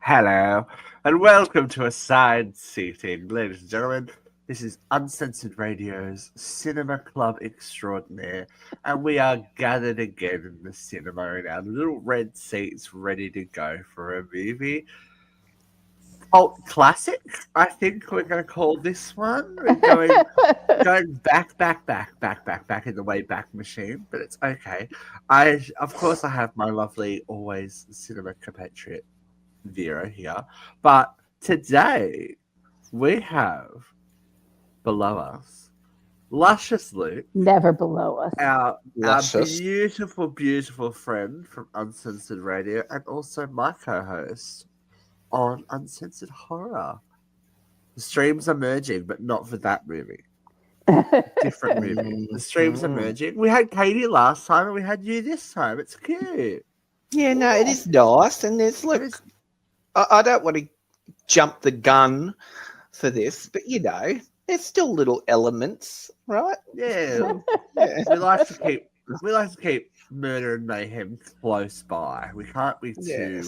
Hello, and welcome to Assigned Seating. Ladies and gentlemen, this is Uncensored Radio's Cinema Club Extraordinaire, and we are gathered again in the cinema in our little red seats ready to go for a movie. Cult classic, I think we're going to call this one. We're going back in the way back machine, but it's okay. Of course, I have my lovely, always cinema compatriot Vera here, but today we have below us Luscious Luke, Never below us. our Luscious. beautiful friend from Uncensored Radio, and also my co-host on Uncensored Horror. The streams are merging, but not for that movie. Different movie. The streams are merging. We had Katie last time, and we had you this time. It's cute. Yeah, no, it is nice. And there's like, I don't want to jump the gun for this, but there's still little elements, right? Yeah. Yeah. we like to keep murder and mayhem close by. We can't be too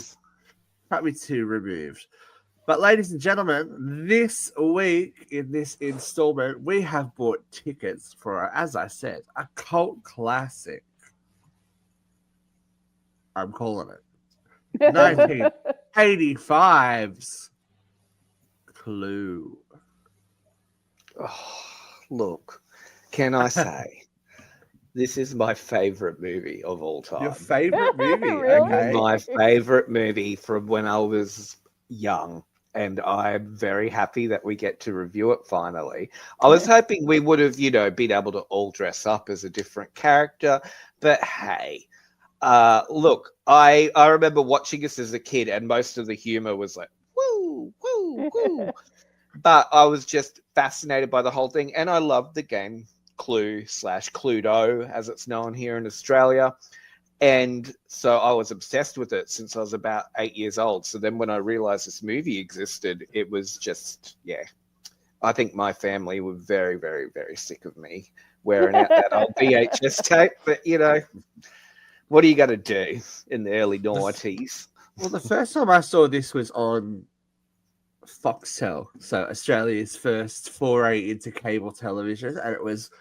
removed. But ladies and gentlemen, this week in this installment, we have bought tickets for, as I said, a cult classic. I'm calling it 1985's Clue. Oh, look, can I say, this is my favorite movie of all time. Your favorite movie? Really? Okay. My favorite movie from when I was young. And I'm very happy that we get to review it finally. I was hoping we would have, been able to all dress up as a different character. But hey, look, I remember watching this as a kid, and most of the humor was like, woo, woo, woo. But I was just fascinated by the whole thing. And I loved the game Clue/Cluedo, as it's known here in Australia. And so I was obsessed with it since I was about 8 years old. So then when I realized this movie existed, it was just, I think my family were very, very, very sick of me wearing out that old VHS tape. But, what are you going to do in the early 90s? Well, the first time I saw this was on Foxtel, so Australia's first foray into cable television, and it was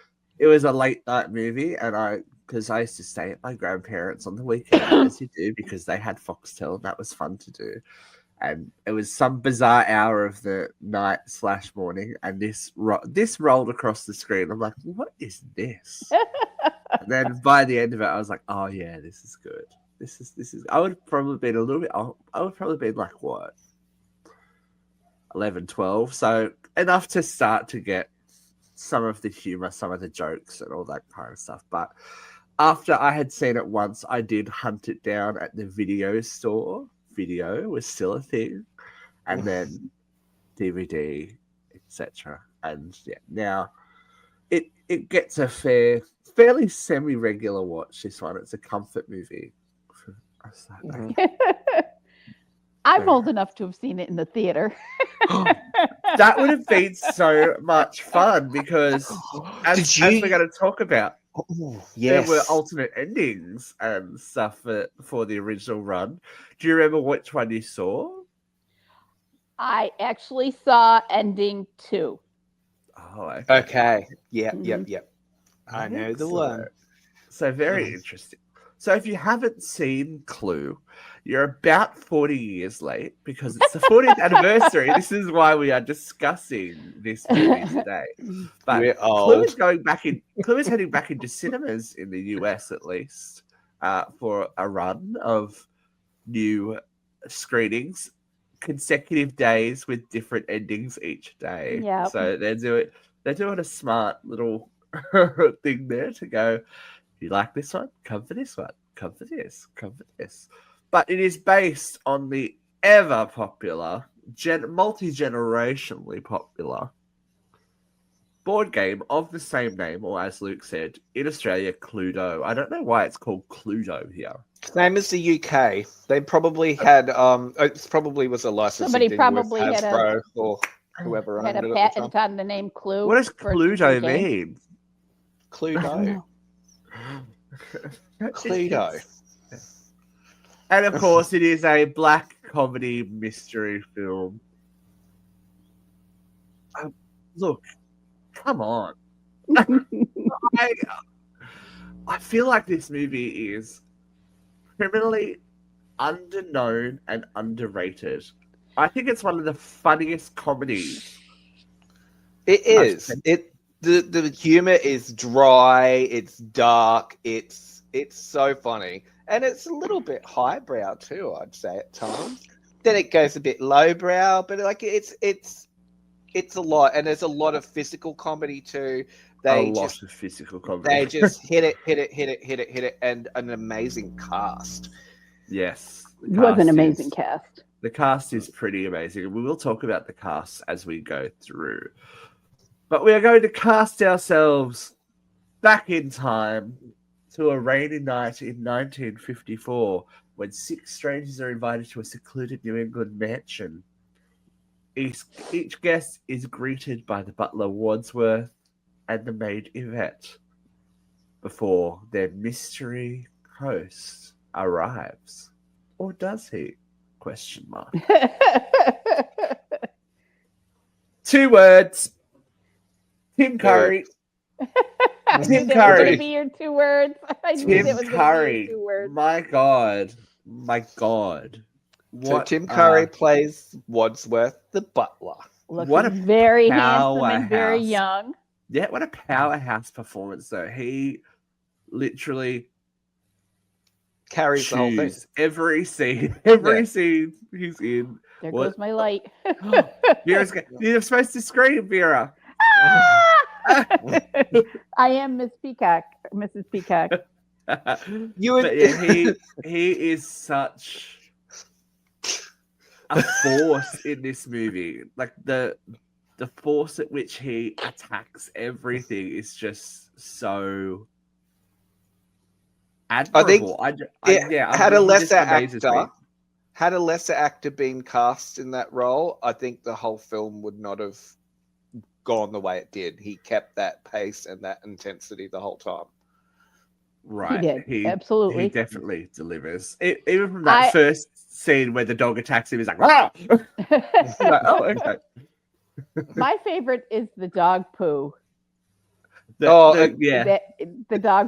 a late night movie, and because I used to stay at my grandparents on the weekend, as you do, because they had Foxtel, and that was fun to do. And it was some bizarre hour of the night/morning, and this rolled across the screen. I'm like, what is this? And then by the end of it, I was like, oh yeah, this is good. This is. I would have probably been a little bit. I would probably been like what, 11, 12. So enough to start to get some of the humor, some of the jokes, and all that kind of stuff. But after I had seen it once, I did hunt it down at the video store. Video was still a thing, and then DVD, etc. And now it gets a fairly semi-regular watch. This one, it's a comfort movie. I'm old enough to have seen it in the theater. That would have been so much fun because, as we're going to talk about, there were alternate endings and stuff for the original run. Do you remember which one you saw? I actually saw ending 2. Oh, Okay. Yep. I know the one. So very interesting. So if you haven't seen Clue, you're about 40 years late because it's the 40th anniversary. This is why we are discussing this movie today. But We're Clue old. Clue is heading back into cinemas in the US at least for a run of new screenings, consecutive days with different endings each day. Yep. So they're doing a smart little thing there to go, you like this one? Come for this one. Come for this. Come for this. But it is based on the ever popular, multi-generationally popular board game of the same name, or as Luke said, in Australia, Cluedo. I don't know why it's called Cluedo here. Same as the UK. They probably had, it probably was a licensing Somebody thing probably with had Hasbro or whoever had owned a it at the patent time. on the name Clue. What does versus Cluedo UK. mean? Cluedo. Cluedo. And of course, it is a black comedy mystery film. Look, come on. I feel like this movie is criminally underknown and underrated. I think it's one of the funniest comedies. It is. The humor is dry. It's dark. It's so funny, and it's a little bit highbrow too. I'd say at times. Then it goes a bit lowbrow, but like it's a lot, and there's a lot of physical comedy too. A lot of physical comedy. They just hit it, and an amazing cast. Yes, It was an amazing cast. The cast is pretty amazing, and we will talk about the cast as we go through. But we are going to cast ourselves back in time to a rainy night in 1954 when 6 strangers are invited to a secluded New England mansion. Each guest is greeted by the butler Wadsworth and the maid Yvette before their mystery host arrives. Or does he? Question mark. 2 words. Tim Curry. Tim Curry. It was going to be your 2 words. I knew it was going to be your 2 words. My God. My God. So Tim Curry plays Wadsworth, the butler. Looking very handsome and very young. Yeah, what a powerhouse performance, though. He literally carries the whole thing. Every scene he's in. There goes my light. You're supposed to scream, Vera. I am Miss Peacock, Mrs. Peacock. He is such a force in this movie. Like the force at which he attacks everything is just so admirable. I think had a lesser actor been cast in that role, I think the whole film would not have gone the way it did. He kept that pace and that intensity the whole time. Right. He did. Absolutely. He definitely delivers. Even from that first scene where the dog attacks him, he's like, "Ah!" Like, oh, okay. My favorite is the dog poo. The dog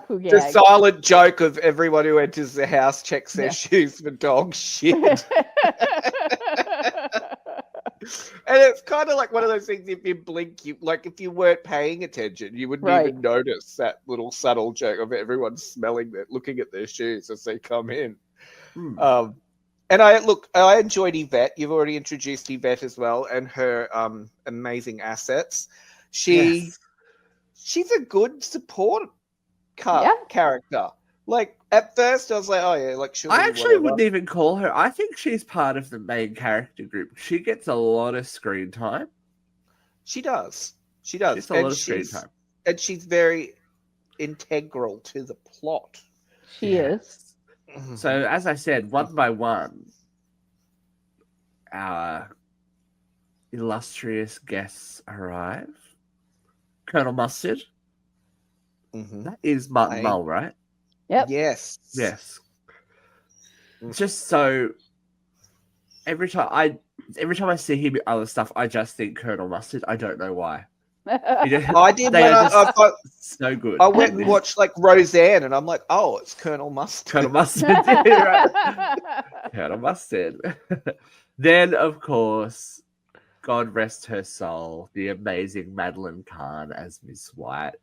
poo gag. The silent joke of everyone who enters the house checks their shoes for dog shit. And it's kind of like one of those things, if you blink, if you weren't paying attention, you wouldn't even notice that little subtle joke of everyone looking at their shoes as they come in. And I enjoyed Yvette. You've already introduced Yvette as well, and her amazing assets. She's a good support character. Like at first, I was like, "Oh yeah," like she'll. I actually wouldn't even call her. I think she's part of the main character group. She gets a lot of screen time. She does. She gets a lot of screen time, and she's very integral to the plot. She is. So, as I said, one by one, our illustrious guests arrive. Colonel Mustard. That is Martin Mull, right? Yep. Yes. Just so every time I see him in other stuff, I just think Colonel Mustard. I don't know why. I did. So good. I went and watched like Roseanne, and I'm like, oh, it's Colonel Mustard. Colonel Mustard. Right. Colonel Mustard. Then, of course, God rest her soul, the amazing Madeline Kahn as Miss White.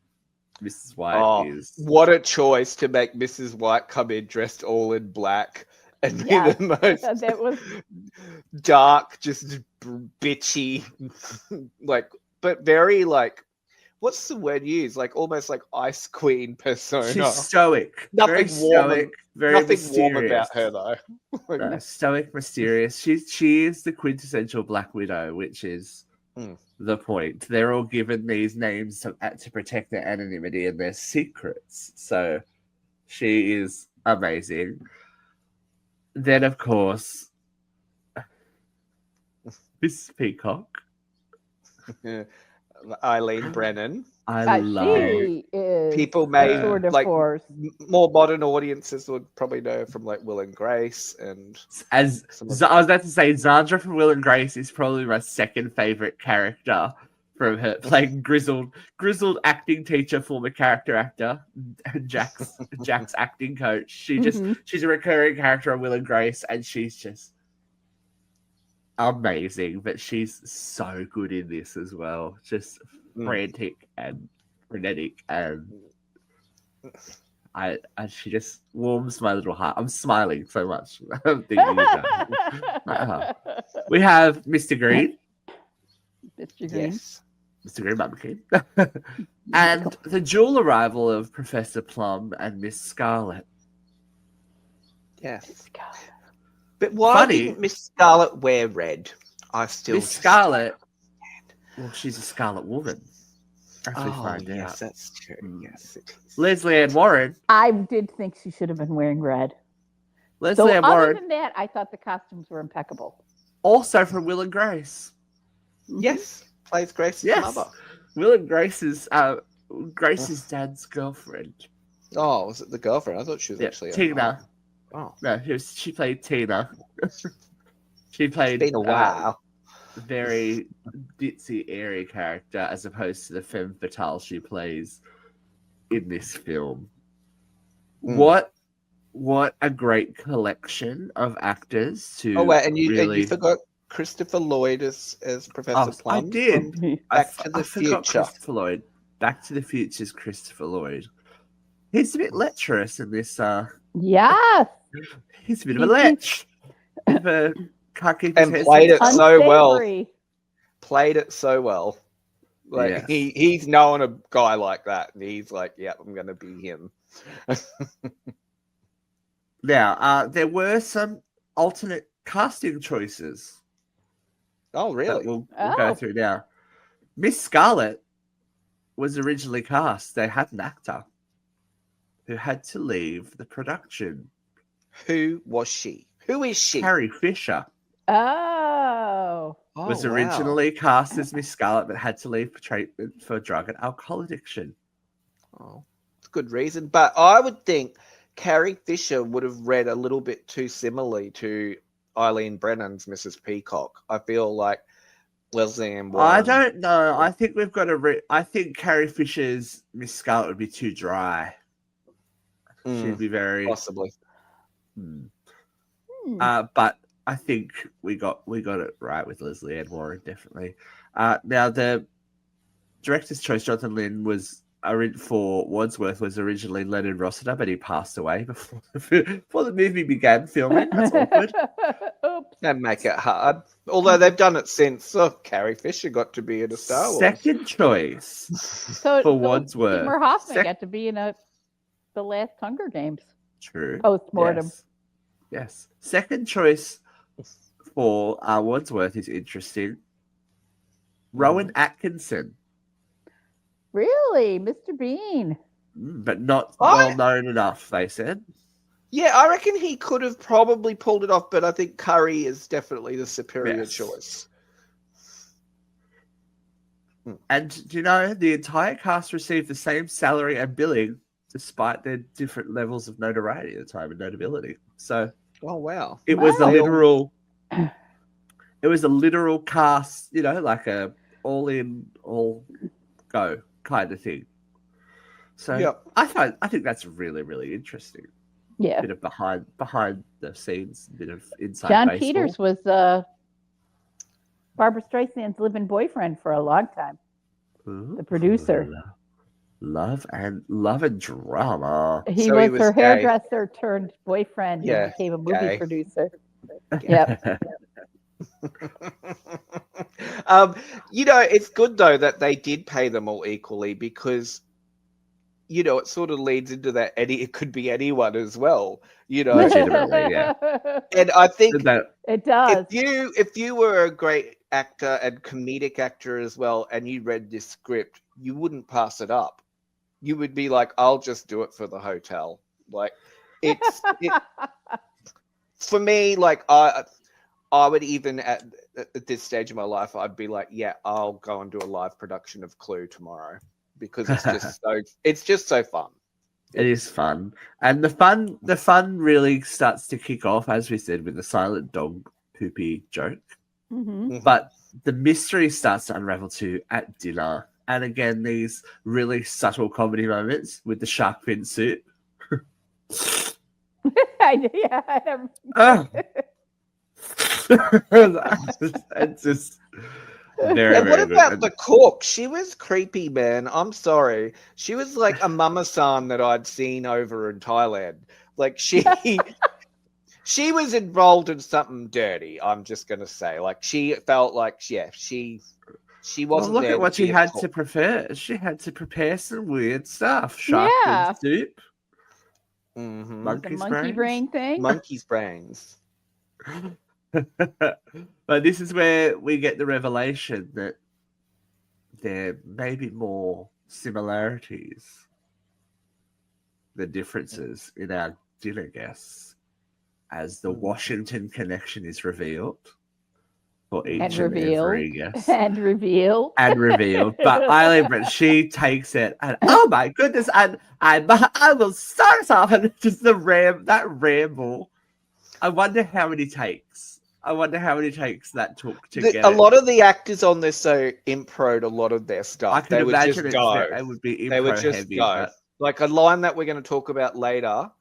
Mrs. White is... What a choice to make Mrs. White come in dressed all in black and be the most that was... dark, just bitchy, but very what's the word used? Almost like Ice Queen persona. She's stoic. Nothing warm. Nothing mysterious. warm about her though. No, stoic, mysterious. She is the quintessential Black Widow, which is the point. They're all given these names to protect their anonymity and their secrets. So she is amazing. Then, of course, Miss Peacock. Eileen Brennan. I love. She is People a may tour de like force. more modern audiences would probably know her from like Will and Grace and As some of I was about to say, Zandra from Will and Grace is probably my second favorite character from her playing grizzled acting teacher, former character actor, and Jack's acting coach. She's a recurring character on Will and Grace, and she's just amazing. But she's so good in this as well. Just frantic and frenetic, and she just warms my little heart. I'm smiling so much. I'm thinking about it. We have Mr. Green. Mr. Green. Yes. Mr. Green Bumpkin. And the dual arrival of Professor Plum and Miss Scarlet. Yes. But why didn't Miss Scarlet wear red? Miss Scarlet. Well, she's a Scarlet Woman. As we find yes, out. that's true. Yes, it is. Leslie Ann Warren. I did think she should have been wearing red. Leslie Ann Other Warren, than that, I thought the costumes were impeccable. also from Will and Grace. Yes, plays Grace's mother. Will and Grace's dad's girlfriend. Oh, was it the girlfriend? I thought she was actually Tina. Oh, No, she played Tina. She played it's been a while. Very ditzy, airy character as opposed to the femme fatale she plays in this film. What a great collection of actors to and you forgot Christopher Lloyd as Professor Plum. I did. Back to the Future. Christopher Lloyd. Back to the Future's Christopher Lloyd. He's a bit lecherous in this. Yes. He's a bit of a lech. Can't keep his head Played it so well. Unsavory. Played it so well. Like he's known a guy like that, and he's like, "Yeah, I'm going to be him." Now, there were some alternate casting choices. Oh, really? That we'll go through now. Miss Scarlet was originally cast. They had an actor who had to leave the production. Who was she? Who is she? Carrie Fisher. Oh. Was originally cast as Miss Scarlet, but had to leave for treatment for drug and alcohol addiction. Oh, it's a good reason. But I would think Carrie Fisher would have read a little bit too similarly to Eileen Brennan's Mrs. Peacock. I feel like Leslie Ann Warren. I don't know. I think we've got to. I think Carrie Fisher's Miss Scarlet would be too dry. She'd be very possibly. But I think we got it right with Leslie Ann Warren, definitely. Now the director's choice, Jonathan Lynn, was for Wadsworth was originally Leonard Rossiter, but he passed away before the movie began filming. That's awkward. Oops. That make it hard. Although they've done it since. So Carrie Fisher got to be in a Star Wars. Second choice for Wadsworth. Seymour Hoffman got to be in the last Hunger Games. True. Post-mortem. Yes. Second choice for Wadsworth is interesting. Rowan Atkinson. Really? Mr. Bean. But not well known enough, they said. Yeah, I reckon he could have probably pulled it off, but I think Curry is definitely the superior choice. And do you know, the entire cast received the same salary and billing despite their different levels of notoriety at the time and notability. So it was a literal cast, like a all in, all go kind of thing. So I think that's really, really interesting. Yeah. Bit of behind the scenes, bit of inside John baseball. Peters was Barbara Streisand's living boyfriend for a long time. Ooh, the producer. Love and drama. He was her hairdresser turned boyfriend who became a movie producer. Yep. It's good though that they did pay them all equally because it sort of leads into that it could be anyone as well, Legitimately, yeah. And I think it does. If you were a great actor and comedic actor as well, and you read this script, you wouldn't pass it up. You would be like, I'll just do it for the hotel. Like for me, like I would even at this stage of my life, I'd be like, yeah, I'll go and do a live production of Clue tomorrow because it's just so fun. It is fun, and the fun really starts to kick off, as we said, with the silent dog poopy joke. Mm-hmm. But the mystery starts to unravel too at dinner, and again these really subtle comedy moments with the shark fin soup. Oh. It's just very, and what very about good. the cook? She was creepy, man. I'm sorry. She was like a mama-san that I'd seen over in Thailand. Like she was involved in something dirty. I'm just gonna say, like she felt like she wasn't. Well, look there at what to be she a had cook. to prepare. She had to prepare some weird stuff. Shark fin soup. Mm-hmm. Monkey's monkey brain thing. Monkey's brains. But this is where we get the revelation that there may be more similarities than differences in our dinner guests, as the Washington connection is revealed for each and every guest. And revealed. But Eileen Brett, she takes it and oh my goodness, and I will start us off, and it's just that ramble. I wonder how many takes that took to get a lot of the actors on this impro'd a lot of their stuff. I can imagine it would be they would just heavy, go. Like a line that we're going to talk about later,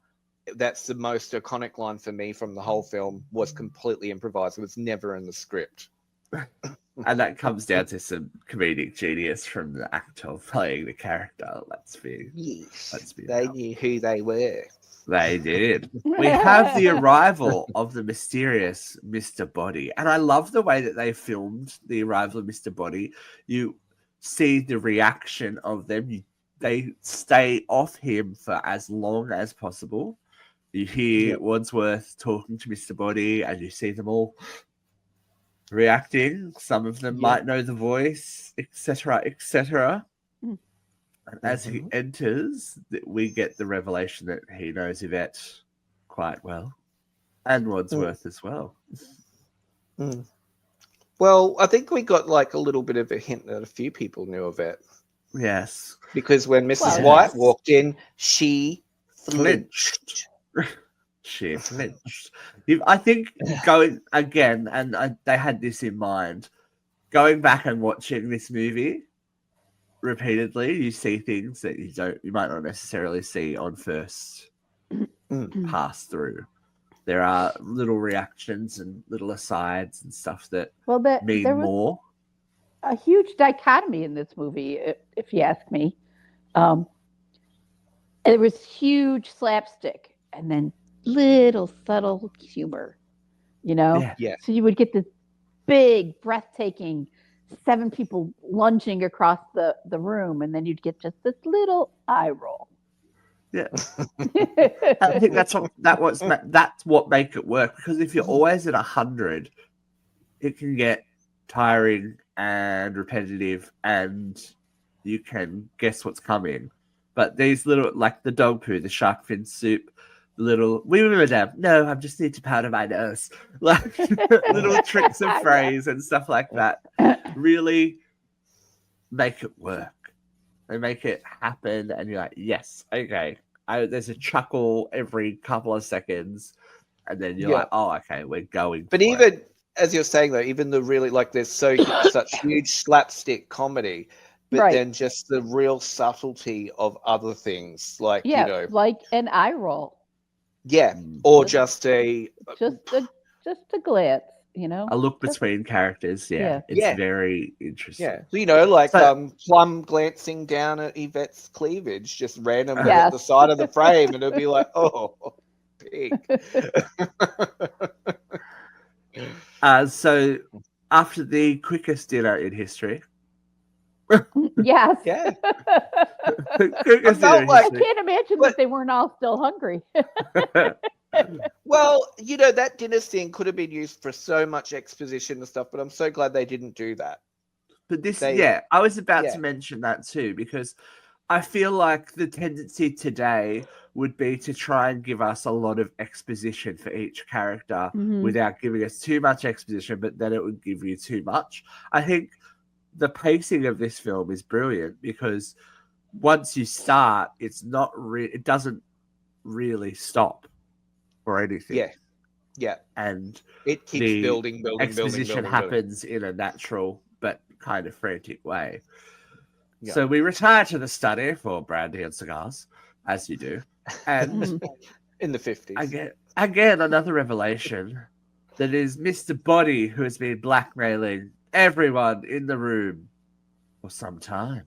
that's the most iconic line for me from the whole film, was completely improvised. It was never in the script. And that comes down to some comedic genius from the actor playing the character. They knew who they were. They did. We have the arrival of the mysterious Mr. Body. And I love the way that they filmed the arrival of Mr. Body. You see the reaction of them. They stay off him for as long as possible. You hear Wadsworth talking to Mr. Body, and you see them all reacting. Some of them might know the voice, etc., etc. And as he enters, we get the revelation that he knows Yvette quite well, and Wadsworth as well. Well, I think we got like a little bit of a hint that a few people knew Yvette. Yes. Because when Mrs. White walked in, she flinched. She flinched. I think going again, and they had this in mind, going back and watching this movie repeatedly, you see things that you might not necessarily see on first pass through. There are little reactions and little asides and stuff that mean there was more. A huge dichotomy in this movie, if you ask me. There was huge slapstick and then little subtle humor, Yeah. So you would get this big, breathtaking 7 people lunging across the room, and then you'd get just this little eye roll. Yeah, I think that's what make it work, because if you're always at 100, it can get tiring and repetitive, and you can guess what's coming. But these little, like the dog poo, the shark fin soup, we were madame. No, I just need to powder my nose. Like little tricks of phrase and stuff like that really make it work. They make it happen, and you're like, yes, okay. There's a chuckle every couple of seconds, and then you're like, oh, okay, we're going. But even as you're saying though, even the really there's such huge slapstick comedy. But then just the real subtlety of other things, like like an eye roll. Yeah, or just a glance, a look between characters. It's very interesting. Yeah, like Plum glancing down at Yvette's cleavage just randomly at the side of the frame, and it'd be like, oh, pig. So after the quickest dinner in history. Yes. Yeah. I can't imagine that they weren't all still hungry. Well, that dinner scene could have been used for so much exposition and stuff, but I'm so glad they didn't do that. But I was about to mention that too, because I feel like the tendency today would be to try and give us a lot of exposition for each character without giving us too much exposition, but then it would give you too much. I think the pacing of this film is brilliant because once you start, it doesn't really stop or anything. Yeah. And it keeps the building. exposition happens in a natural but kind of frantic way. Yeah. So we retire to the study for brandy and cigars, as you do. And in the 50s. Again, another revelation that is Mr. Body who has been blackmailing everyone in the room for some time.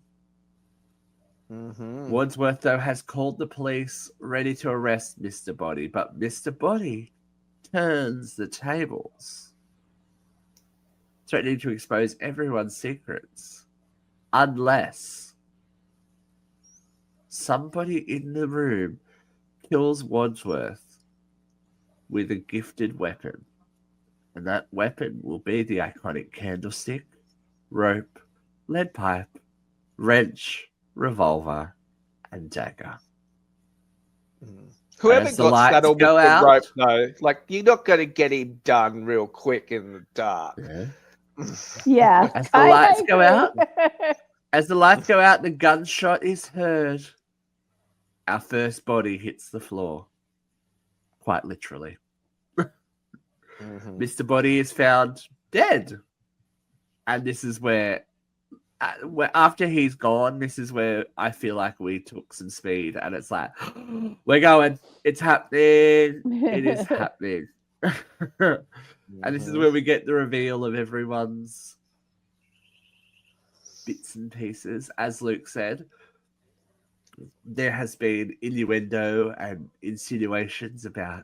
Wadsworth, though, has called the police ready to arrest Mr. Body, but Mr. Body turns the tables, threatening to expose everyone's secrets unless somebody in the room kills Wadsworth with a gifted weapon. And that weapon will be the iconic candlestick, rope, lead pipe, wrench, revolver, and dagger. Whoever As the got lights settled with go the out- rope, though, like you're not going to get him done real quick in the dark. Yeah. As the lights go out, the gunshot is heard. Our first body hits the floor. Quite literally. Mr. Body is found dead. And this is where after he's gone, this is where I feel like we took some speed. And it's like, we're going. It's happening. It is happening. And this is where we get the reveal of everyone's bits and pieces. As Luke said, there has been innuendo and insinuations about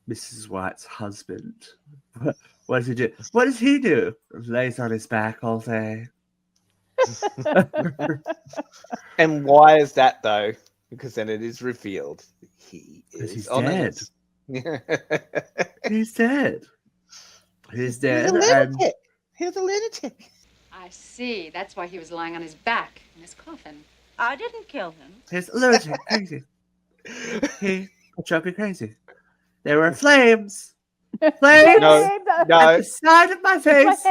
Mrs. White's husband. What does he do? What does he do? Lays on his back all day. And why is that, though? Because then it is revealed he is He's dead. He's dead. He's dead. He's a lunatic. He's a lunatic. I see. That's why he was lying on his back in his coffin. I didn't kill him. He's a lunatic. Crazy. He drove me crazy. There were flames. Flames at the side of my face.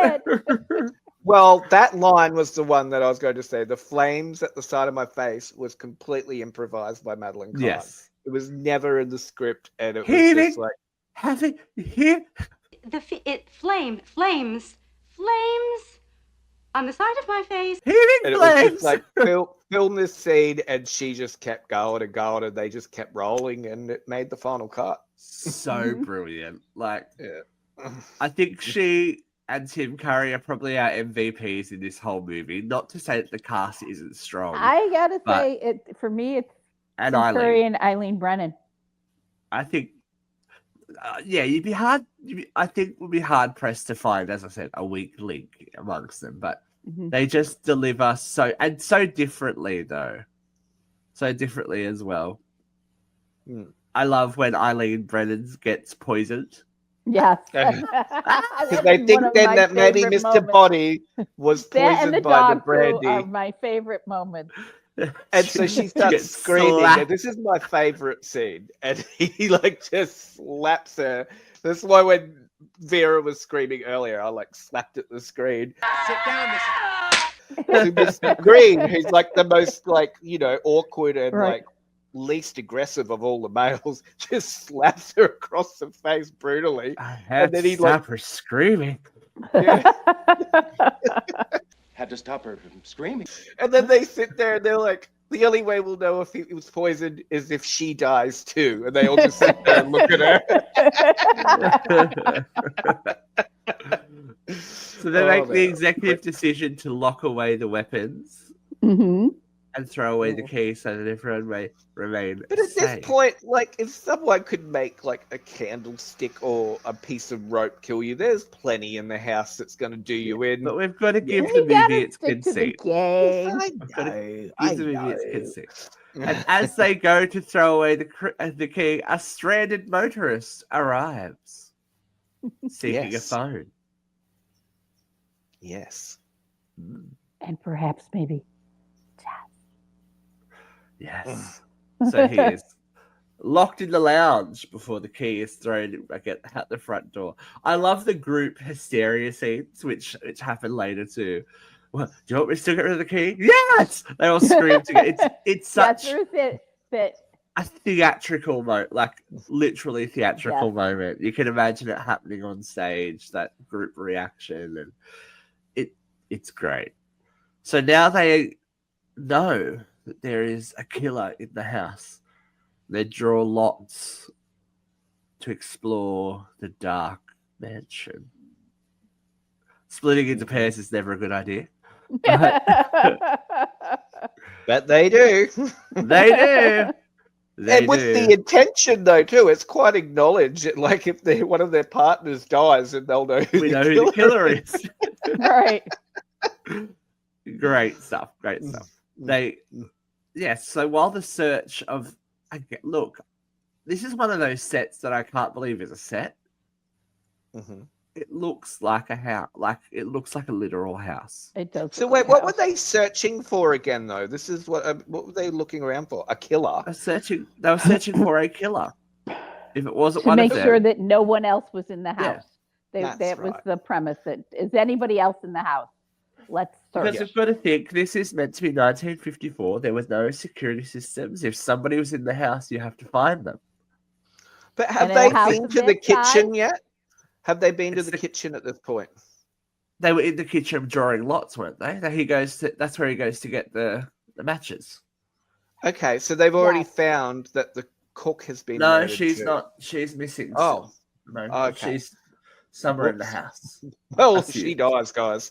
Well, that line was the one that I was going to say. The flames at the side of my face was completely improvised by Madeline Kahn. Yes. It was never in the script, and it was Heaving, just like having here. Flames on the side of my face. Heaving and flames. it was just like film this scene, and she just kept going and going, and they just kept rolling, and it made the final cut. So brilliant. Like, I think she and Tim Curry are probably our MVPs in this whole movie. Not to say that the cast isn't strong. I gotta say, for me, it's and Tim Curry and Eileen Brennan. I think, I think we'd be hard pressed to find, as I said, a weak link amongst them. But they just deliver so differently, though. So differently as well. I love when Eileen Brennan gets poisoned. Yes. Because they think then that maybe Mr. Body was poisoned by the brandy. Are my favorite moments. And so she starts screaming. And this is my favorite scene. And he just slaps her. That's why when Vera was screaming earlier, I slapped at the screen. Sit down, to Mr. Green, who's the most awkward and least aggressive of all the males, just slaps her across the face brutally. I had to stop her screaming. Yeah. Had to stop her from screaming. And then they sit there and they're like, the only way we'll know if he was poisoned is if she dies too. And they all just sit there and look at her. So they make the executive decision to lock away the weapons and throw away the key so that everyone may remain But at safe. this point, if someone could make a candlestick or a piece of rope kill you, there's plenty in the house that's going to do you in. But we've got to give the movie its conceit. I know. And as they go to throw away the key, a stranded motorist arrives, seeking a phone. Yes. And perhaps maybe. Yes. So he is locked in the lounge before the key is thrown back out the front door. I love the group hysteria scenes, which happen later too. Well, do you want me to still get rid of the key? Yes! They all scream together. It's such a theatrical moment, like literally theatrical moment. You can imagine it happening on stage, that group reaction, and it's great. So now they know that there is a killer in the house. They draw lots to explore the dark mansion. Splitting into pairs is never a good idea. But they do. They do. And with the intention, though, too, it's quite acknowledged. Like if one of their partners dies, and they'll know who the killer is. Right. Great stuff. Great stuff. So while the search of look, this is one of those sets that I can't believe is a set. Mm-hmm. It looks like a house, it looks like a literal house. It does. So wait, what were they searching for again, though? This is what were they looking around for? A killer? They were searching for a killer. If it wasn't to one make of them, sure that no one else was in the house. Yeah, That was the premise. That is anybody else in the house? Let's search. Because you've got to think, this is meant to be 1954. There was no security systems. If somebody was in the house, you have to find them. But have they been to the kitchen yet? Have they been to the kitchen at this point? They were in the kitchen drawing lots, weren't they? That's where he goes to get the matches. Okay, so they've already found that the cook has been. No, she's not. She's missing. Oh, no, okay. She's somewhere in the house. Well, she dies, guys.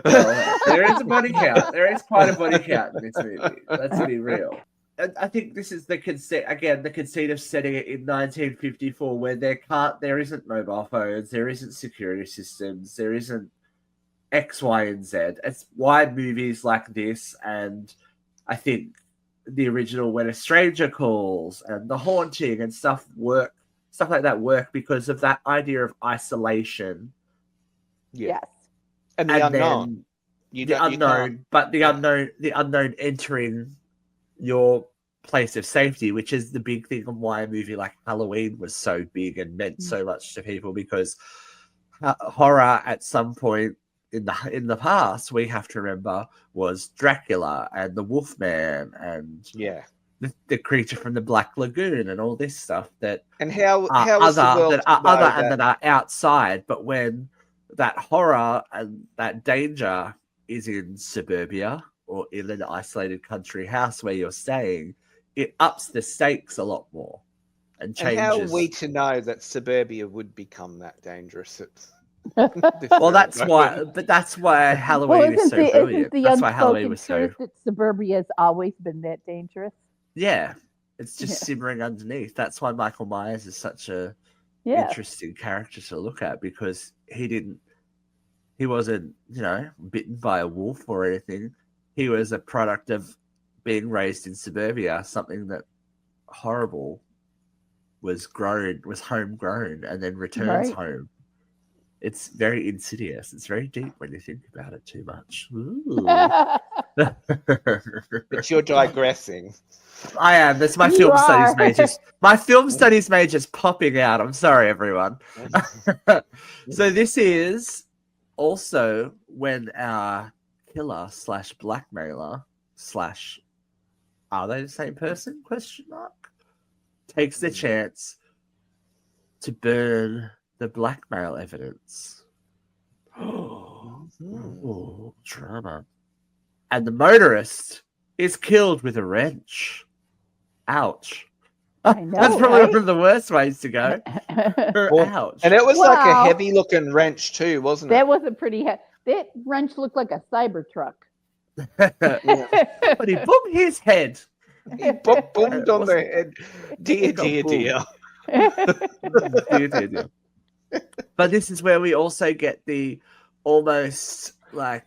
Well, there is a body count. There is quite a body count in this movie. Let's be real. And I think this is the conceit of setting it in 1954, where there isn't mobile phones, there isn't security systems, there isn't X, Y, and Z. It's why movies like this, and I think the original When a Stranger Calls and The Haunting and stuff like that work because of that idea of isolation. Yeah. Yes. And the unknown. The unknown entering your place of safety, which is the big thing on why a movie like Halloween was so big and meant so much to people, because horror at some point in the past, we have to remember, was Dracula and the Wolfman and the creature from the Black Lagoon and all this stuff that are outside. But when that horror and that danger is in suburbia or in an isolated country house where you're staying, it ups the stakes a lot more and changes. And how are we to know that suburbia would become that dangerous? Well, that's why Halloween is so brilliant. That's why Halloween was so. That suburbia has always been that dangerous. Yeah, it's just simmering underneath. That's why Michael Myers is such a interesting character to look at, because he wasn't, bitten by a wolf or anything. He was a product of being raised in suburbia, something that horrible was homegrown and then returns home. It's very insidious. It's very deep when you think about it too much. But you're digressing. I am. That's my film studies majors. My film studies major's popping out. I'm sorry, everyone. So this is also when our killer / blackmailer / are they the same person? ? Takes the chance to burn the blackmail evidence. Oh, drama. And the motorist is killed with a wrench. Ouch. I know, that's probably one of the worst ways to go. Ouch. And it was like a heavy looking wrench too, wasn't it? That was a pretty heavy. That wrench looked like a Cybertruck. But he bumped his head. He bummed on the head. Dear. Dear. But this is where we also get the almost like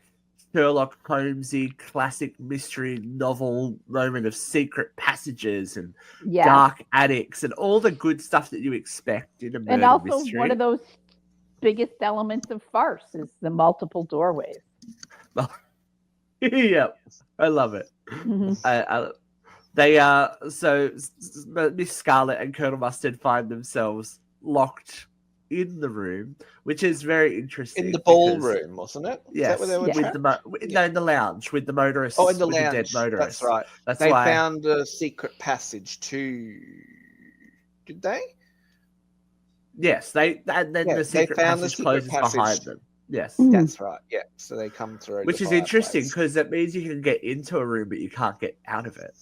Sherlock Holmesy classic mystery novel moment of secret passages and dark attics and all the good stuff that you expect in a murder and also mystery. One of those biggest elements of farce is the multiple doorways. Yeah, I love it. Mm-hmm. They Miss Scarlet and Colonel Mustard find themselves locked in the room, which is very interesting. In the because- ballroom, wasn't it? Is Yes, that where they were with trapped? no, in the lounge with the motorist. Oh, in the with the lounge. dead motorist. That's right. That's They why found a secret passage to. Did they? Yes, and then Yeah, the secret found the passage secret closes passage. behind them. Yes, That's right. Yeah. So they come through. which the is interesting fireplace. because that means you can get into a room, but you can't get out of it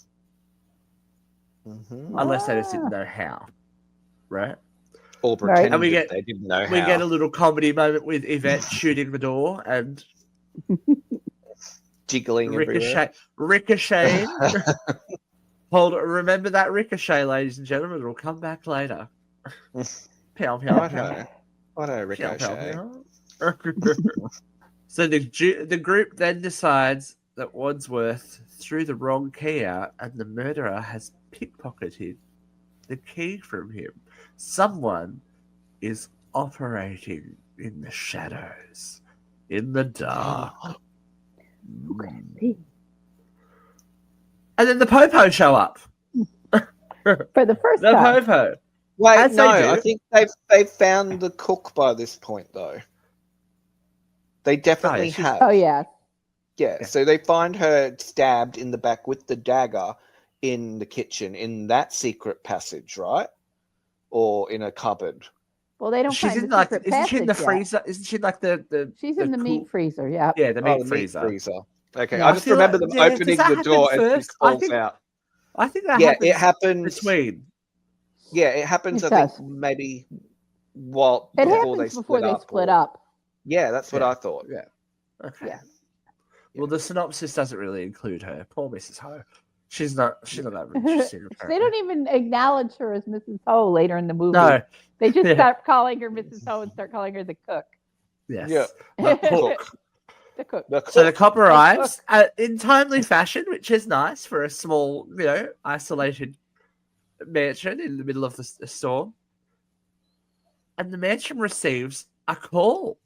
Mhm. unless they just didn't know how, right? Or Right. pretended And we get- they didn't know how. We get a little comedy moment with Yvette shooting the door and jiggling everywhere. ricochet. Remember that ricochet, ladies and gentlemen. It'll come back later. Pow, pow, I pow. know. I know, Pow, pow, Ricochet. pow. So the group then decides that Wadsworth threw the wrong key out and the murderer has pickpocketed the key from him. Someone is operating in the shadows, in the dark. And then the Popo show up. For the first The time. Popo. Wait, As no, they do. I think they've found the cook by this point, though. They definitely she's- have. Oh, yeah. Yeah, so they find her stabbed in the back with the dagger in the kitchen in that secret passage, right? Or in a cupboard. Well, they don't She's find in the like, secret isn't she in the passage yet. freezer? Isn't she like the She's the in the cool- meat freezer, yeah. Yeah, the meat The freezer. Okay, Yeah. I I just feel remember like- them yeah, does opening that the happen door and she first? I falls think- out. I think that Yeah, happens it happens. between. Yeah, it happens. It I think does. maybe It before happens before they split up. Yeah, that's what Yeah. I thought. Yeah. Okay. Yeah. Well, the synopsis doesn't really include her. Poor Mrs. Ho. She's not that interesting. They apparently. don't even acknowledge her as Mrs. Ho later in the movie. No. They just Yeah. stop calling her Mrs. Ho and start calling her the cook. Yes. Yeah. The cook. The cook. So the cop arrives in timely fashion, which is nice for a small, isolated mansion in the middle of the storm. And the mansion receives a call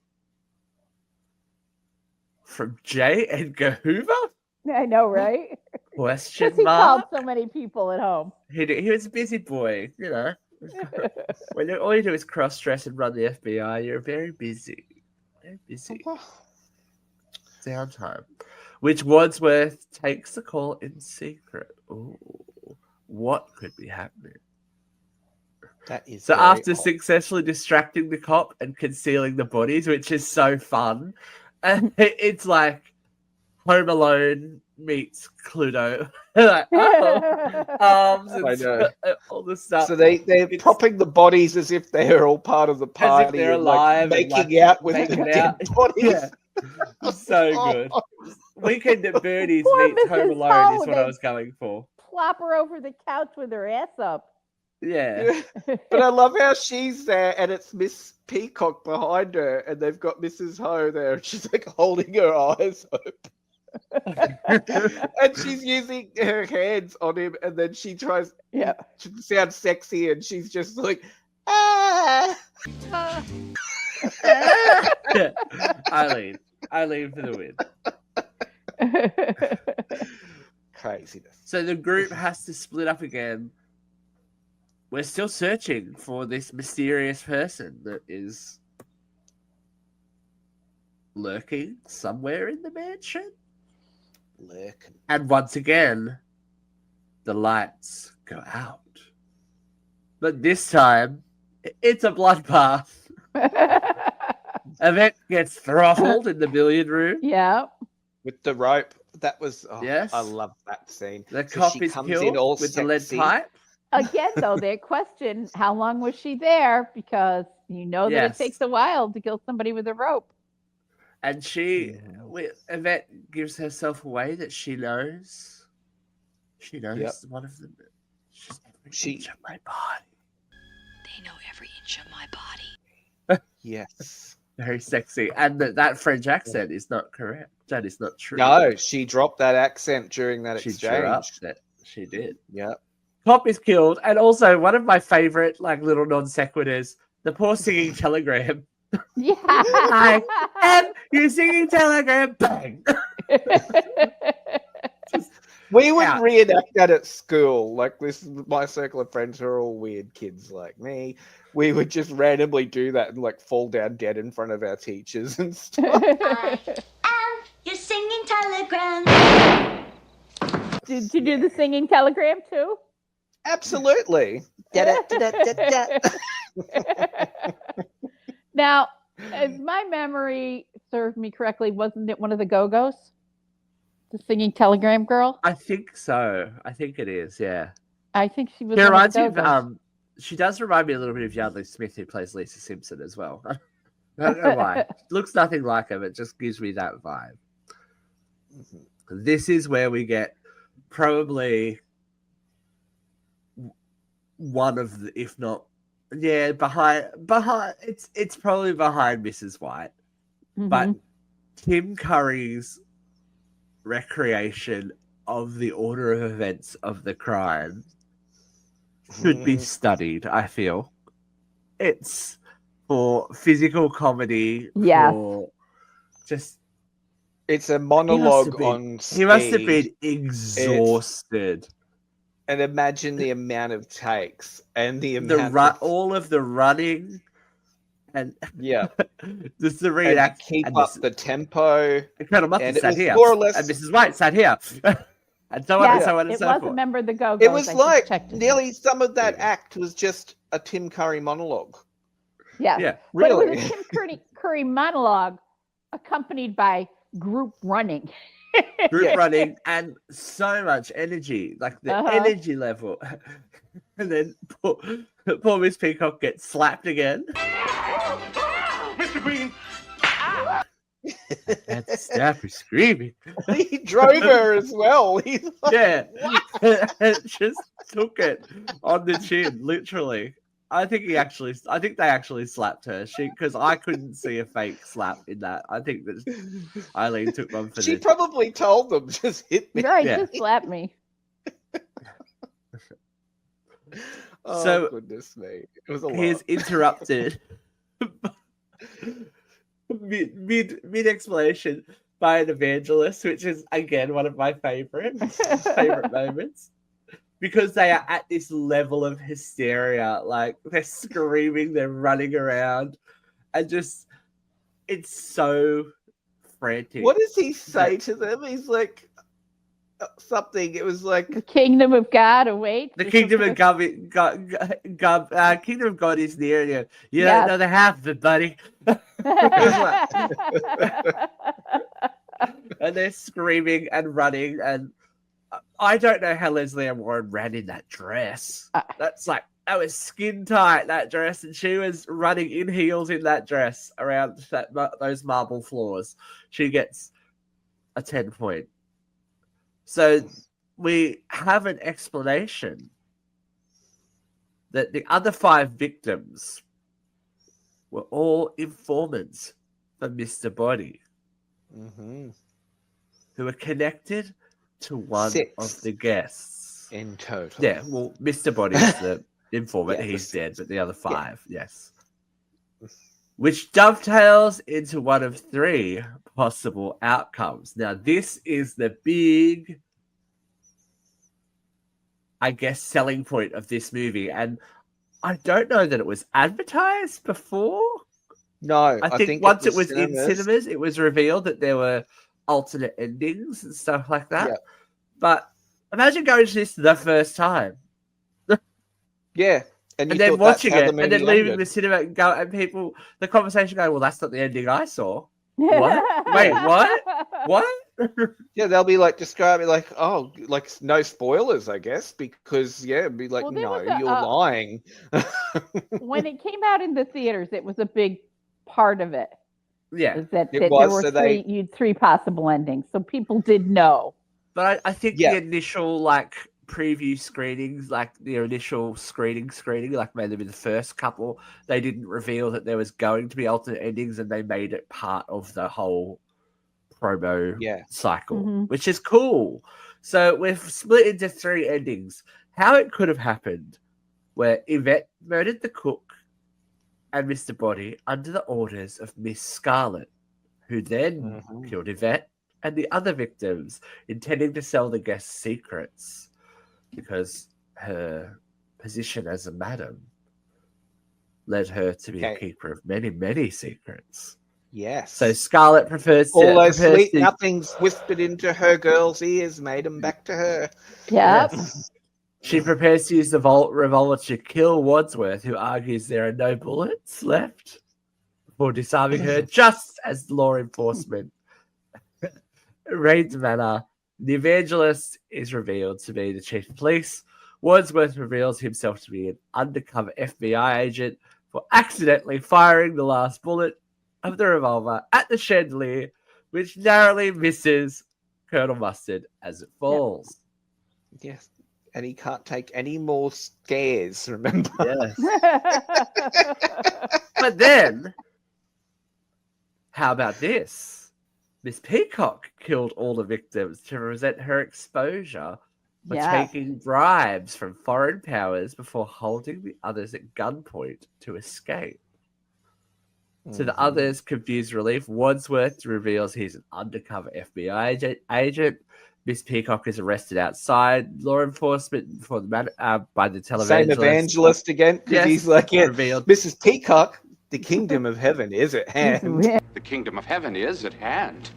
from J. Edgar Hoover? I know, right? Question Because he called mark. so many people at home. He was a busy boy, When all you do is cross-dress and run the FBI, you're very busy. Very busy. Downtime. Which Wadsworth takes the call in secret. Ooh, what could be happening? That is So very after odd. successfully distracting the cop and concealing the bodies, which is so fun, it's like Home Alone meets Cluedo. Like, arms and I know. all the stuff. So they're It's- propping the bodies as if they're all part of the party, they're and, like, alive and, making like, out with the making dead out. bodies. Yeah. So good. Weekend at Bernie's Poor meets Home Mrs. Alone Ho, is what they- I was going for. Plop her over the couch with her ass up. Yeah. But I love how she's there and it's Miss Peacock behind her, and they've got Mrs. Ho there, and she's like holding her eyes open. And she's using her hands on him, and then she tries Yeah. to sound sexy, and she's just like, ah. Eileen for the win. Craziness. So the group has to split up again. We're still searching for this mysterious person that is lurking somewhere in the mansion. Lurking. And once again, the lights go out. But this time, it's a bloodbath. Yvette gets throttled in the billiard room. Yeah. With the rope. That was, Yes. I love that scene. The So cop she is comes in killed all with the lead sexy. pipe. Again, though, they question how long was she there, because you know that Yes. it takes a while to kill somebody with a rope. And Yvette gives herself away that she knows. She knows Yep. one of them. She's every She- inch of my body. They know every inch of my body. Yes. Very sexy. And that French accent is not correct. That is not true. No, she dropped that accent during that she exchange. dropped it. She did. Yeah. Cop is killed. And also, one of my favorite little non sequiturs, the poor singing telegram. Yeah. And you're singing telegram, bang. We would out. reenact that at school. Like this, my circle of friends are all weird kids like me. We would just randomly do that and like fall down dead in front of our teachers and stuff. You're singing telegram. Did you do the singing telegram too? Absolutely. Now, if my memory served me correctly, wasn't it one of the Go-Go's? The singing telegram girl? I think so. I think it is. Yeah. I think she was She one reminds of me the of Go-Go's. she does remind me a little bit of Yardley Smith, who plays Lisa Simpson as well. I don't know why. Looks nothing like her, but just gives me that vibe. This is where we get probably one of the, if not, behind. It's probably behind Mrs. White, but Tim Curry's recreation of the order of events of the crime should be studied. I feel it's for physical comedy. Yes. For just It's a monologue on speed. He must have been exhausted. And imagine the amount of takes and the amount all of the running and just the and reenact. keep and up the tempo. Colonel Muffin and it sat was here, more or less- and Mrs. White sat here, and so on and so on and it so was forth. a member of the Go-Go's. It was I like just checked it. nearly some of that act was just a Tim Curry monologue. Yeah. Yeah, But it Really? was a Tim Curry monologue accompanied by group running. group running and so much energy, like the energy level. And then poor Miss Peacock gets slapped again. Mr. Green! And Staff is screaming. He drove her as well. He's like, Yeah, just took it on the chin, literally. I think they actually slapped her. Because I couldn't see a fake slap in that. I think that Eileen took one for she the. probably told them, just hit me. Right, Yeah. just slap me. Oh, So, goodness me. It was a lot. He is interrupted mid explanation by an evangelist, which is again one of my favorite moments. Because they are at this level of hysteria, like they're screaming, they're running around, and just it's so frantic. What does he say to them? He's like something. It was like The kingdom of God awaits. The kingdom of kingdom of God is near you. You don't know the half of it, buddy. And they're screaming and running, and I don't know how Leslie Ann Warren ran in that dress. That was skin tight, that dress, and she was running in heels in that dress around those marble floors. She gets a 10 point. So we have an explanation that the other 5 victims were all informants for Mr. Body, who were connected to one 6 of the guests. in total. Yeah, well, Mr. Body's the informant. Yeah, He's the dead, but the other 5, yes. Which dovetails into one of 3 possible outcomes. Now, this is the big, I guess, selling point of this movie. And I don't know that it was advertised before. No, I think once it was in cinemas, it was revealed that there were alternate endings and stuff like that. Yeah. But imagine going to this the first time. Yeah. And you then thought that's watching how it, the and then movie leaving ended. the cinema and go, and people, the conversation going, well, that's not the ending I saw. What? Wait, what? What? Yeah, they'll be like describing like, oh, like no spoilers, I guess, because it'd be like, Well, there no, was you're lying. When it came out in the theaters, it was a big part of it. Yeah. Is that It there was, were so three possible endings, so people did know. But I think the initial preview screenings, like the initial screening, like maybe the first couple, they didn't reveal that there was going to be alternate endings, and they made it part of the whole promo cycle, which is cool. So we've split into 3 endings. How it could have happened, where Yvette murdered the cook and Mr. Body under the orders of Miss Scarlet, who then killed Yvette and the other victims, intending to sell the guests secrets because her position as a madam led her to be a keeper of many, many secrets. Yes. So Scarlett prefers to... All those sweet nothings whispered into her girl's ears made them back to her. Yep. Yes. She prepares to use the revolver to kill Wadsworth, who argues there are no bullets left, before disarming her just as law enforcement raids Manor. The evangelist is revealed to be the chief of police. Wadsworth reveals himself to be an undercover FBI agent for accidentally firing the last bullet of the revolver at the chandelier, which narrowly misses Colonel Mustard as it falls. Yes. And he can't take any more scares, remember? Yes. But then, how about this? Miss Peacock killed all the victims to resent her exposure for taking bribes from foreign powers before holding the others at gunpoint to escape. To the others' confused relief, Wadsworth reveals he's an undercover FBI agent. Miss Peacock is arrested outside law enforcement for the by the televangelist. Same evangelist again, because he's like, revealed. Mrs. Peacock, the kingdom of heaven is at hand. The kingdom of heaven is at hand.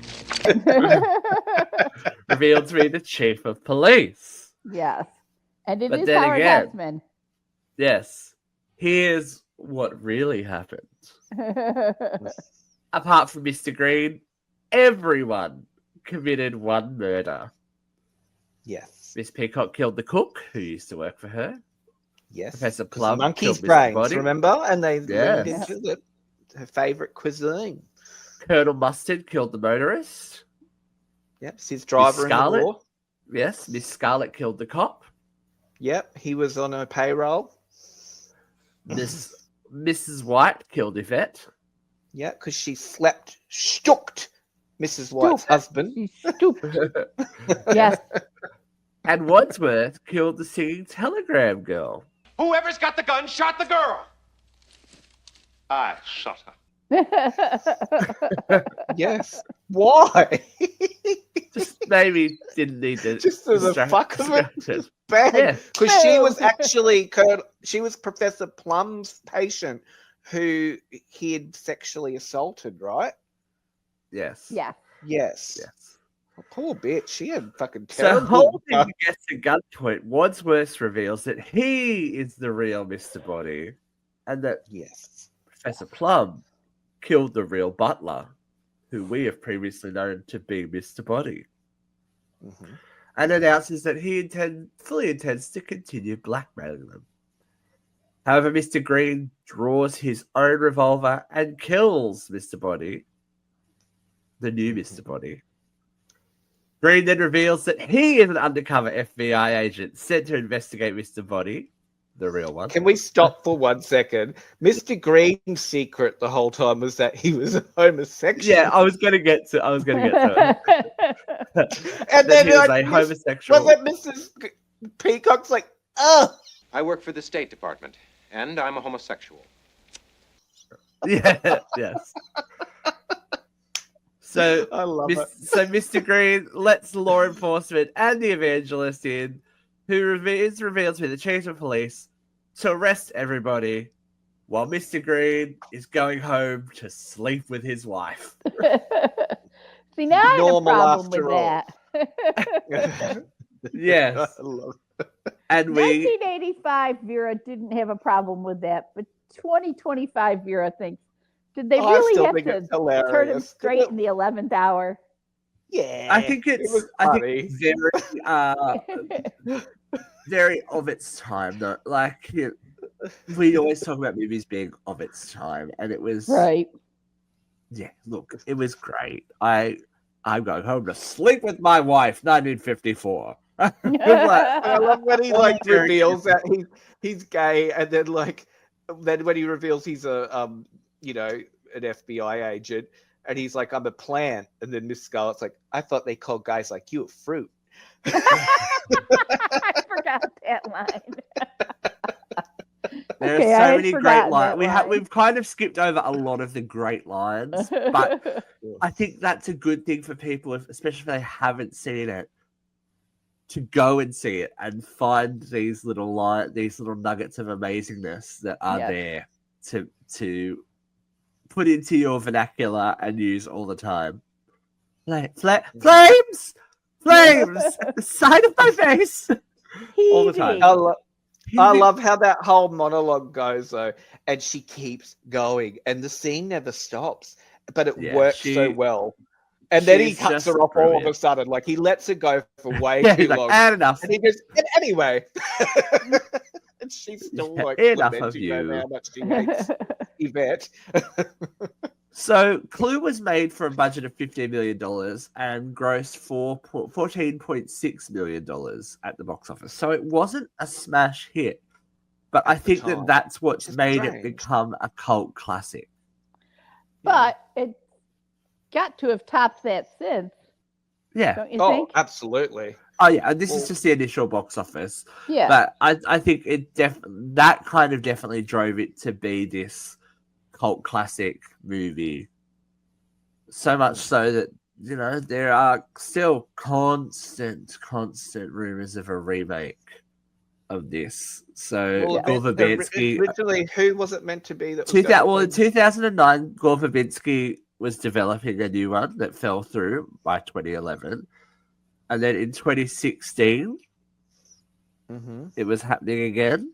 Revealed to be the chief of police. Yes. And it But is then Howard again- Hassman. Yes. Here's what really happened. Apart from Mr. Green, everyone committed one murder. Yes. Miss Peacock killed the cook who used to work for her. Yes. Professor 'Cause Plum monkey's killed Mr. brains, Body. remember? And they Yes. leaned into her favourite cuisine. Colonel Mustard killed the motorist. Yep, it's his driver in the Scarlett? war. Yes, Miss Scarlett killed the cop. Yep, he was on her payroll. Mrs. White killed Yvette. Yeah, because she stooked Mrs. White's husband. She's stupid. Yes. And Wadsworth killed the singing telegram girl. Whoever's got the gun shot the girl. I shot her. Yes. Why? Just maybe didn't need to. Just for the distract- fuck of it. distraction. Bad. Yeah. Because she was actually she was Professor Plum's patient who he had sexually assaulted, right? Yes. Yeah. Yes. Yes. Well, poor bitch. She had fucking So terrible. holding the guest at gunpoint, Wadsworth reveals that he is the real Mr. Body, and that Yes. Professor Plum killed the real butler, who we have previously known to be Mr. Body, and announces that he fully intends to continue blackmailing them. However, Mr. Green draws his own revolver and kills Mr. Body, the new Mr. Body. Green then reveals that he is an undercover FBI agent sent to investigate Mr. Body, the real one. Can we stop for 1 second? Mr. Green's secret the whole time was that he was a homosexual. Yeah, I was going to get to it. And That then he was like, a homosexual. Was it Mrs. Peacock's like, oh, I work for the State Department, and I'm a homosexual. Yeah, yes. So, I love it. so Mr. Green lets law enforcement and the evangelist in, who is revealed to be the chief of police, to arrest everybody, while Mr. Green is going home to sleep with his wife. See, now I have a Normal problem after with all. that. Yes. I love it. And we 1985 Vera didn't have a problem with that, but 2025 Vera thinks, did they I really still have think to it's turn him hilarious. straight in the 11th hour? Yeah. I think it it's was funny. very of its time though. Like we always talk about movies being of its time, and it was Right. Yeah, look, it was great. I'm going home to sleep with my wife, 1954. I love when he like reveals that he's gay, and then when he reveals he's a an FBI agent, and he's like, I'm a plant, and then Miss Scarlett's like, I thought they called guys like you a fruit. I forgot that line. There Okay, are I so had many great forgotten lines. that line. We've kind of skipped over a lot of the great lines, but I think that's a good thing for people, especially if they haven't seen it, to go and see it and find these little nuggets of amazingness that are there to put into your vernacular and use all the time. Flames, the side of my face, all the time. I love how that whole monologue goes though, and she keeps going, and the scene never stops, but it works so well. And then he cuts her off all of a sudden, like he lets her go for way too long. Had enough. And he goes, and anyway, and she's still like enough of lamenting you. how much she hates Yvette. So Clue was made for a budget of $15 million and grossed $14.6 million at the box office. So it wasn't a smash hit, but I think that's what's made it become a cult classic. But it got to have topped that since. Yeah. Don't you think? Absolutely. Oh yeah, and this is just the initial box office. Yeah. But I think that kind of definitely drove it to be this cult classic movie. So much so that, you know, there are still constant rumors of a remake of this. So Gore Verbinski, originally, who was it meant to be? That was in 2009, Gore Verbinski was developing a new one that fell through by 2011. And then in 2016, it was happening again.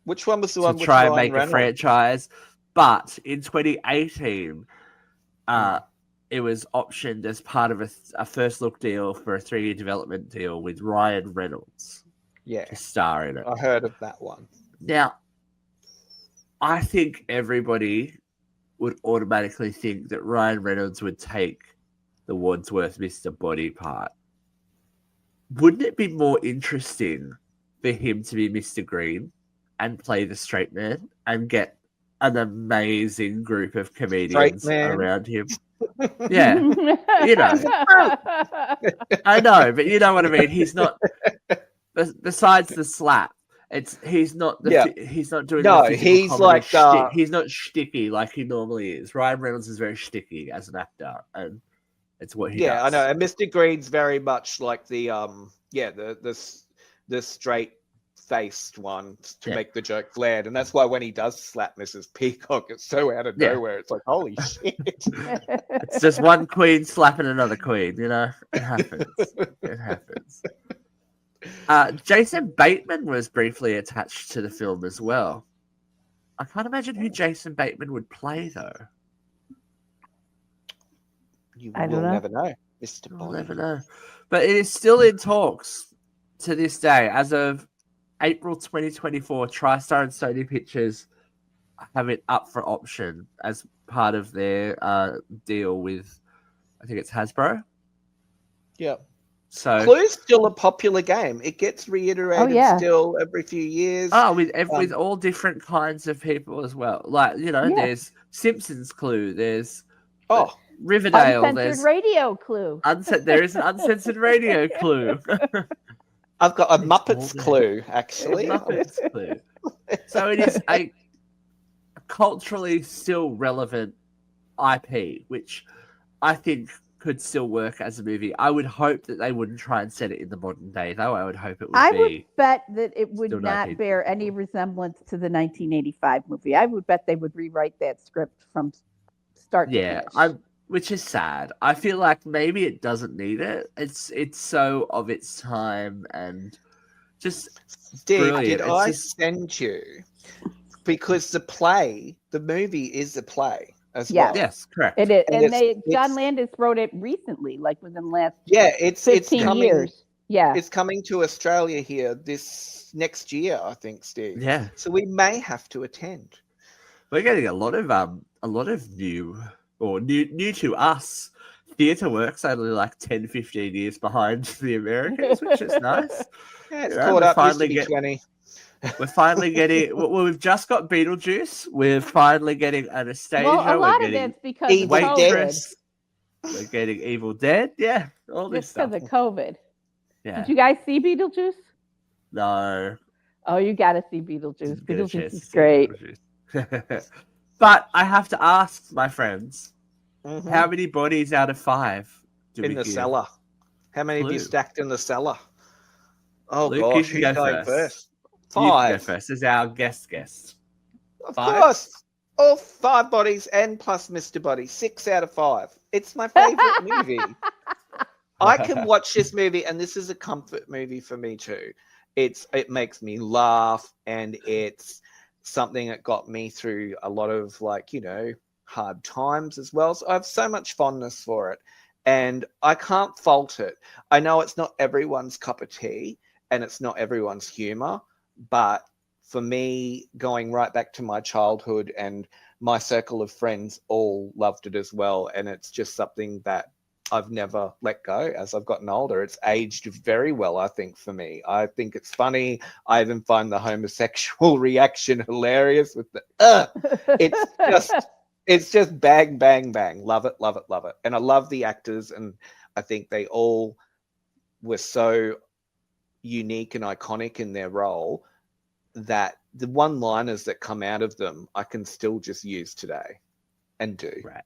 Which one was the to one? Try and make a franchise. But in 2018, it was optioned as part of a first look deal for a 3-year development deal with Ryan Reynolds. Yeah, to star in it. I heard of that one. Now, I think everybody would automatically think that Ryan Reynolds would take the Wadsworth Mr. Body part. Wouldn't it be more interesting for him to be Mr. Green and play the straight man and get an amazing group of comedians around him? Yeah, you know. I know, but you know what I mean. He's not. Besides the slap, he's not doing. No, he's like he's not shticky like he normally is. Ryan Reynolds is very shticky as an actor, and it's what he does. Yeah, I know. And Mr. Green's very much like the straight faced one to make the joke flared, and that's why when he does slap Mrs. Peacock, it's so out of nowhere. It's like, holy shit! It's just one queen slapping another queen. You know, it happens. It happens. Jason Bateman was briefly attached to the film as well. I can't imagine who Jason Bateman would play though. You will never know, Mr. We'll never know. But it is still in talks to this day. As of April 2024, TriStar and Sony Pictures have it up for option as part of their deal with, I think it's Hasbro. Yeah. So Clue's still a popular game. It gets reiterated still every few years. Oh, with all different kinds of people as well. Like, you know, there's Simpsons Clue, there's Riverdale, Uncensored there's Radio Clue. There is an uncensored radio Clue. I've got a Muppets Clue, actually. Muppets Clue. So it is a culturally still relevant IP, which I think could still work as a movie. I would hope that they wouldn't try and set it in the modern day, though. I would hope it would I would bet that it would not 19. bear any resemblance to the 1985 movie. I would bet they would rewrite that script from start to finish. Which is sad. I feel like maybe it doesn't need it. It's so of its time and just Steve, brilliant. did I send you? Because the movie is a play as well. Yes, correct. It is. And John Landis wrote it recently, like within the last 15 years. Yeah. It's coming to Australia here this next year, I think, Steve. Yeah. So we may have to attend. We're getting a lot of new to us. Theatre work's only like 10, 15 years behind the Americans, which is nice. Yeah, it's caught up. Finally 20. We're finally getting. Well, we've just got Beetlejuice. We're finally getting Anastasia. Well, a lot of that's because of COVID. We're getting Evil Dead. Yeah, all this just stuff. because of COVID. Yeah. Did you guys see Beetlejuice? No. Oh, you got to see Beetlejuice. Get a Beetlejuice chance to is see great. Beetlejuice. But I have to ask, my friends, Mhm. how many bodies out of 5 do In we the give? cellar. How many have you Clue. stacked in the cellar? Oh Luke, gosh, you can who's go going first. first? You can go 5. first as our guest. Of 5? course. All 5 bodies and plus Mr. Body. 6 out of 5. It's my favorite movie. I can watch this movie, and this is a comfort movie for me too. It makes me laugh, and it's something that got me through a lot of hard times as well. So I have so much fondness for it, and I can't fault it. I know it's not everyone's cup of tea, and it's not everyone's humor, but for me, going right back to my childhood, and my circle of friends all loved it as well, and it's just something that I've never let go as I've gotten older. It's aged very well, I think, for me. I think it's funny. I even find the homosexual reaction hilarious with the it's just bang, bang, bang. Love it, love it, love it. And I love the actors, and I think they all were so unique and iconic in their role that the one-liners that come out of them, I can still just use today and do. Right.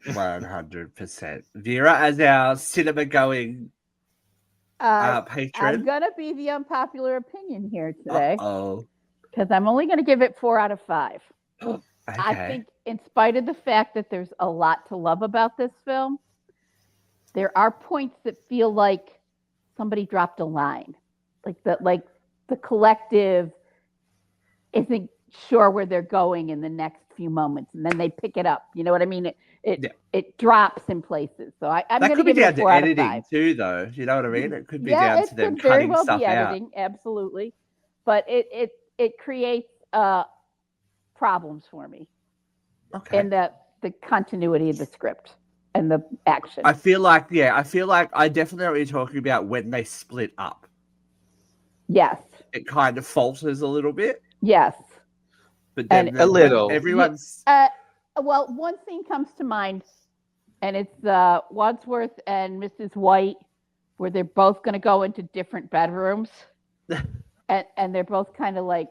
100%. Vera, as our cinema-going patron. I'm going to be the unpopular opinion here today Uh-oh. because I'm only going to give it 4 out of 5. Okay. I think in spite of the fact that there's a lot to love about this film, there are points that feel like somebody dropped a line. Like the collective isn't sure where they're going in the next few moments, and then they pick it up. You know what I mean? It drops in places. So I'm going to give it a 4 out of 5. Editing too, though. You know what I mean? It could be Yeah, down it to them could very cutting well stuff be out. editing, absolutely. But it creates problems for me in the continuity of the script and the action. I feel like I definitely know what you're talking about when they split up. Yes. It kind of falters a little bit. Yes. But then a little. Everyone's well, one scene comes to mind, and it's Wadsworth and Mrs. White, where they're both going to go into different bedrooms, and they're both kind of like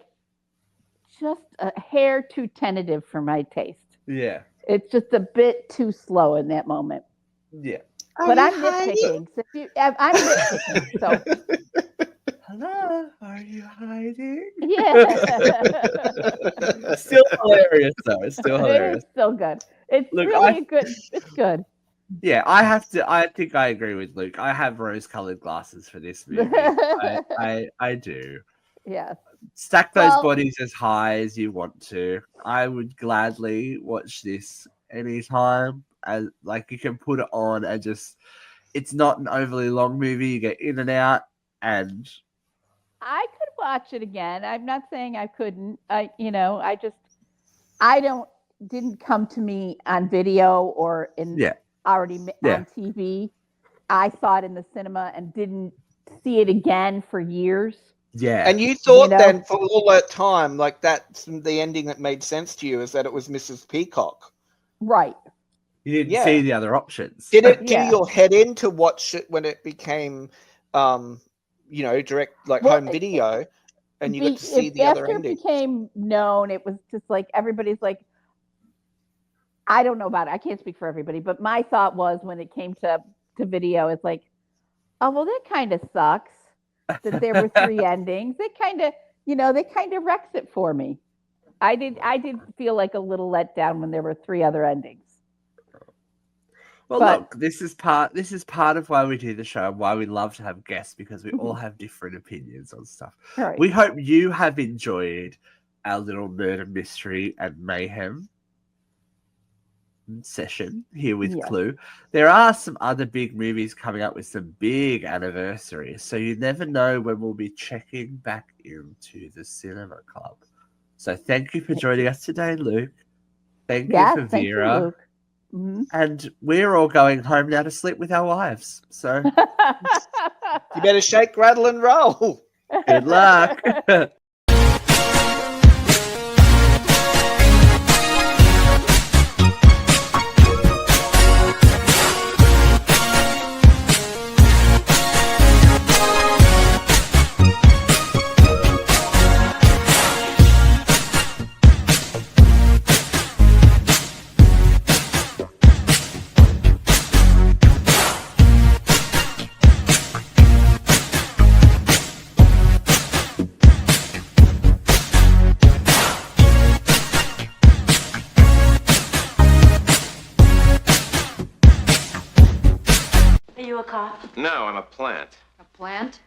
just a hair too tentative for my taste. Yeah. It's just a bit too slow in that moment. Yeah. But I'm nitpicking. I'm nitpicking. So. Hello, are you hiding? Yeah. Still hilarious, though. It's still hilarious. It's still good. It's Look, really good. It's good. Yeah, I think I agree with Luke. I have rose-colored glasses for this movie. I do. Yes. Stack those bodies as high as you want to. I would gladly watch this anytime. As you can put it on and just, it's not an overly long movie. You get in and out, and I could watch it again. I'm not saying I couldn't. Didn't come to me on video or already on TV. I saw it in the cinema and didn't see it again for years. Yeah. And you thought then for all that time, like that's the ending that made sense to you, is that it was Mrs. Peacock. Right. You didn't see the other options. Did it do your head in to watch it when it became direct home video and you got to see the other ending? After it became known, it was just like everybody's like, I don't know about it. I can't speak for everybody, but my thought was when it came to video, it's like, oh, well, that kind of sucks that there were 3 endings. It kind of wrecks it for me. I did feel like a little let down when there were 3 other endings. Well, look, this is part of why we do the show and why we love to have guests, because we all have different opinions on stuff. Right. We hope you have enjoyed our little murder mystery and mayhem session here with Clue. There are some other big movies coming up with some big anniversaries, so you never know when we'll be checking back into the cinema club. So thank you for joining us today, Luke. Thank you for Vera. You, Luke. Mm-hmm. And we're all going home now to sleep with our wives. So you better shake, rattle, and roll. Good luck. Are you a cop? No, I'm a plant. A plant?